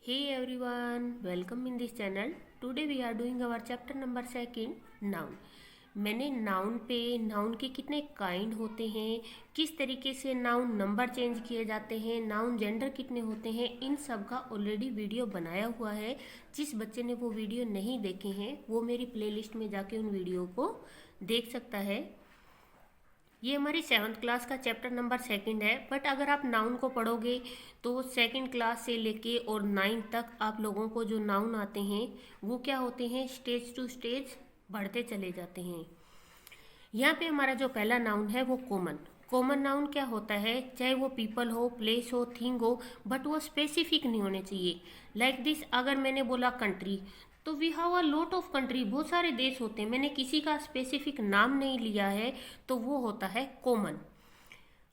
Hey everyone, welcome in this channel. Today we are doing our chapter number second, noun. मैंने noun पे noun के कितने kind होते हैं, किस तरीके से नाउन नंबर चेंज किए जाते हैं, नाउन जेंडर कितने होते हैं, इन सब का ऑलरेडी वीडियो बनाया हुआ है। जिस बच्चे ने वो वीडियो नहीं देखे हैं वो मेरी प्लेलिस्ट में जाके उन वीडियो को देख सकता है। ये हमारी 7th क्लास का चैप्टर नंबर सेकंड है। बट अगर आप नाउन को पढ़ोगे तो 2nd क्लास से लेके और 9th तक आप लोगों को जो नाउन आते हैं वो क्या होते हैं, स्टेज टू स्टेज बढ़ते चले जाते हैं। यहाँ पे हमारा जो पहला नाउन है वो कॉमन। कॉमन नाउन क्या होता है, चाहे वो पीपल हो, प्लेस हो, थिंग हो, बट वो स्पेसिफिक नहीं होने चाहिए। लाइक दिस, अगर मैंने बोला कंट्री, तो we have a lot of country, बहुत सारे देश होते हैं, मैंने किसी का स्पेसिफिक नाम नहीं लिया है तो वो होता है कॉमन।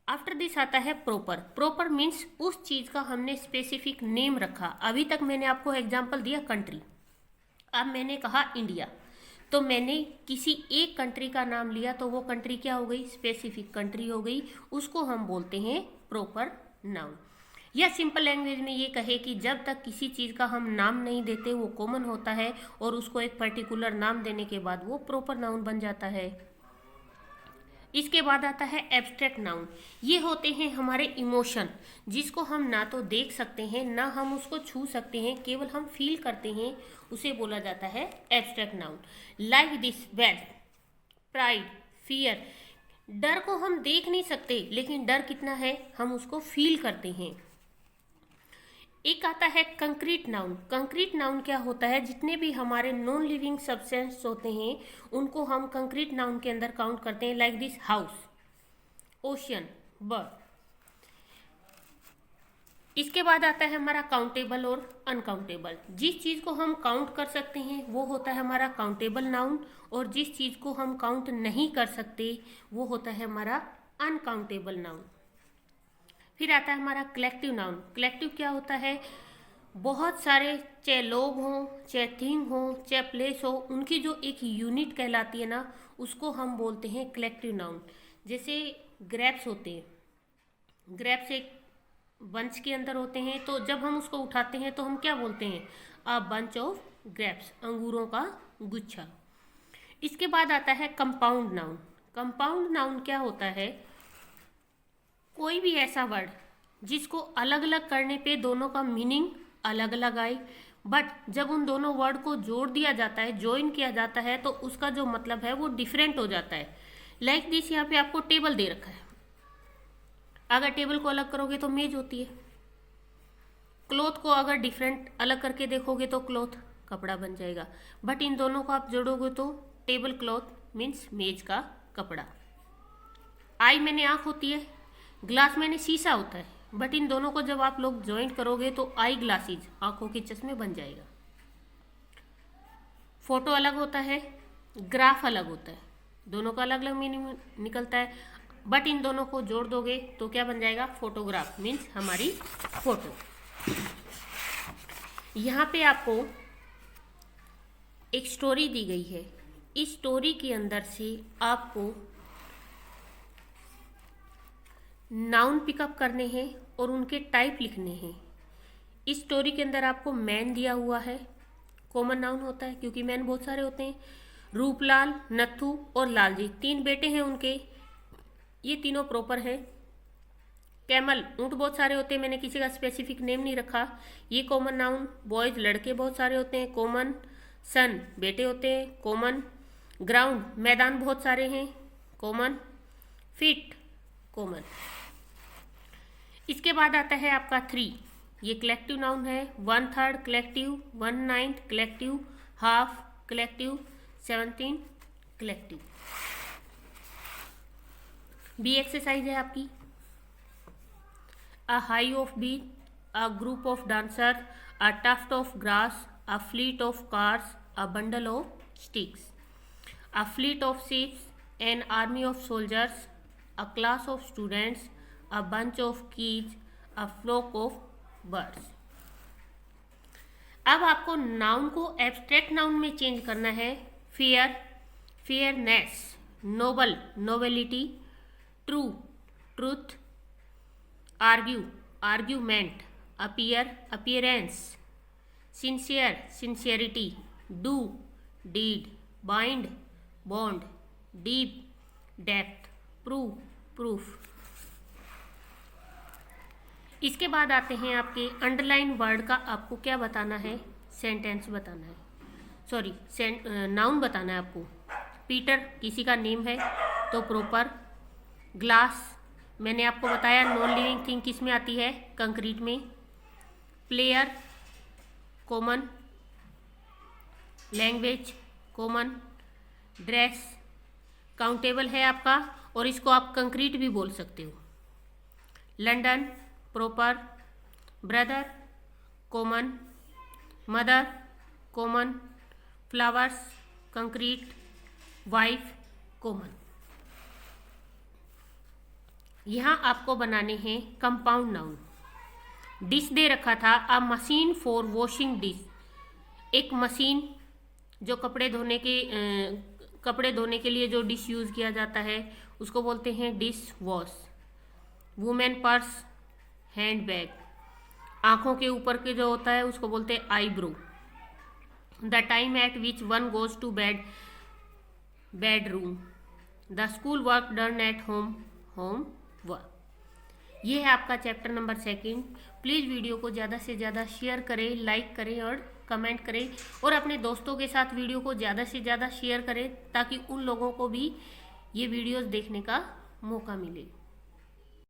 आफ्टर दिस आता है प्रॉपर। प्रॉपर मीन्स उस चीज का हमने स्पेसिफिक नेम रखा। अभी तक मैंने आपको एग्जाम्पल दिया कंट्री, अब मैंने कहा इंडिया, तो मैंने किसी एक कंट्री का नाम लिया तो वो कंट्री क्या हो गई, स्पेसिफिक कंट्री हो गई, उसको हम बोलते हैं प्रॉपर नाउन। या सिंपल लैंग्वेज में ये कहे कि जब तक किसी चीज़ का हम नाम नहीं देते वो कॉमन होता है और उसको एक पर्टिकुलर नाम देने के बाद वो प्रॉपर नाउन बन जाता है। इसके बाद आता है एब्स्ट्रैक्ट नाउन। ये होते हैं हमारे इमोशन, जिसको हम ना तो देख सकते हैं ना हम उसको छू सकते हैं, केवल हम फील करते हैं, उसे बोला जाता है abstract noun. Like this, wealth, pride, fear. डर को हम देख नहीं सकते लेकिन डर कितना है हम उसको फील करते हैं। एक आता है कंक्रीट नाउन। कंक्रीट नाउन क्या होता है, जितने भी हमारे नॉन लिविंग सब्सटेंस होते हैं उनको हम कंक्रीट नाउन के अंदर काउंट करते हैं। Like this, house, ocean, bird. इसके बाद आता है हमारा काउंटेबल और अनकाउंटेबल। जिस चीज़ को हम काउंट कर सकते हैं वो होता है हमारा काउंटेबल नाउन, और जिस चीज़ को हम काउंट नहीं कर सकते वो होता है हमारा अनकाउंटेबल नाउन। फिर आता है हमारा कलेक्टिव नाउन। कलेक्टिव क्या होता है, बहुत सारे, चाहे लोग हों, चाहे थिंग हो, चाहे प्लेस हो, उनकी जो एक यूनिट कहलाती है ना, उसको हम बोलते हैं कलेक्टिव नाउन। जैसे ग्रेप्स होते हैं, ग्रेप्स एक बंच के अंदर होते हैं, तो जब हम उसको उठाते हैं तो हम क्या बोलते हैं, अ बंच ऑफ ग्रेप्स, अंगूरों का गुच्छा। इसके बाद आता है कंपाउंड नाउन। कंपाउंड नाउन क्या होता है, कोई भी ऐसा वर्ड जिसको अलग अलग करने पे दोनों का मीनिंग अलग अलग आए, बट जब उन दोनों वर्ड को जोड़ दिया जाता है, ज्वाइन किया जाता है, तो उसका जो मतलब है वो डिफरेंट हो जाता है। लाइक दिस, यहाँ पे आपको टेबल दे रखा है, अगर टेबल को अलग करोगे तो मेज होती है। क्लॉथ को अगर डिफरेंट अलग करके देखोगे तो क्लॉथ कपड़ा बन जाएगा, बट इन दोनों को आप जोड़ोगे तो टेबल क्लॉथ मीन्स मेज का कपड़ा। आई मैंने आँख होती है, ग्लास मैंने शीशा होता है, बट इन दोनों को जब आप लोग ज्वाइन करोगे तो आई ग्लासेज, आंखों के चश्मे बन जाएगा। फोटो अलग होता है, ग्राफ अलग होता है, दोनों का अलग अलग मीनिंग निकलता है, बट इन दोनों को जोड़ दोगे तो क्या बन जाएगा, फोटोग्राफ मीन्स हमारी फोटो। यहाँ पे आपको एक स्टोरी दी गई है, इस स्टोरी के अंदर से आपको नाउन पिकअप करने हैं और उनके टाइप लिखने हैं। इस स्टोरी के अंदर आपको मैन दिया हुआ है, कॉमन नाउन होता है क्योंकि मैन बहुत सारे होते हैं। रूपलाल, नथु और लालजी, 3 बेटे हैं उनके, ये तीनों प्रॉपर हैं। कैमल, ऊँट बहुत सारे होते हैं, मैंने किसी का स्पेसिफिक नेम नहीं रखा, ये कॉमन नाउन। बॉयज, लड़के बहुत सारे होते हैं, कॉमन। सन, बेटे होते हैं, कॉमन। ग्राउंड, मैदान बहुत सारे हैं, कॉमन। Feet, common. इसके बाद आता है आपका 3, ये कलेक्टिव नाउन है। 1/3 collective, 1/9 collective, half collective, 17 collective. B exercise है आपकी। A hive of bee, a group of dancer, a tuft of grass, a fleet of cars, a bundle of sticks, a fleet of ships, an army of soldiers, a class of students, a bunch of keys, a flock of birds। अब आपको noun को abstract noun में change करना है। Fair, fairness, noble, nobility, true, truth, argue, argument, appear, appearance, sincere, sincerity, do, deed, bind, bond, deep, depth, prove, proof. इसके बाद आते हैं आपके अंडरलाइन वर्ड का आपको क्या बताना है, सेंटेंस बताना है, सॉरी नाउन बताना है आपको। पीटर किसी का नेम है तो प्रॉपर। ग्लास मैंने आपको बताया नॉन लिविंग थिंग किस में आती है, कंक्रीट में। Player common, language common, dress countable है आपका और इसको आप कंक्रीट भी बोल सकते हो। London proper, brother common, mother common, flowers concrete, wife common. यहाँ आपको बनाने हैं कंपाउंड नाउन। डिश दे रखा था, अ मशीन फॉर वॉशिंग डिश, एक मशीन जो कपड़े धोने के लिए जो डिश यूज़ किया जाता है उसको बोलते हैं dish wash. Women purse, hand bag, आँखों के ऊपर के जो होता है उसको बोलते हैं eyebrow. The time at which one goes to bed, bedroom. The school work done at home, home work. ये है आपका चैप्टर नंबर 2। प्लीज़ वीडियो को ज़्यादा से ज़्यादा शेयर करें, लाइक करें और कमेंट करें और अपने दोस्तों के साथ वीडियो को ज़्यादा से ज़्यादा शेयर करें ताकि उन लोगों को भी ये वीडियोस देखने का मौका मिले।